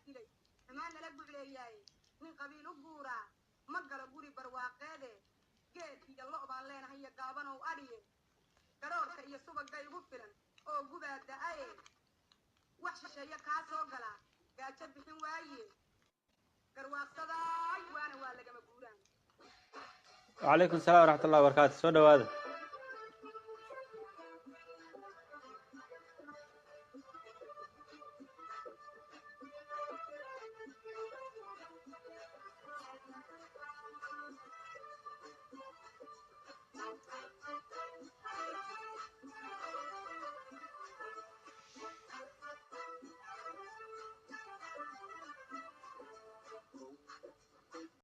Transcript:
dilay amaan la buuleeyay nin qabiil u guura ma gala guri barwaaqeede geedkii loo baan leenahay gaaban oo adhiye garoorka iyo subaga igu filan oo gubaada ay wax shisheeye ka soo gala gaajo bixin waaye garwaaqsaday waana waa laga ma guuraan وعليكم السلام ورحمة الله وبركاته. سو دواده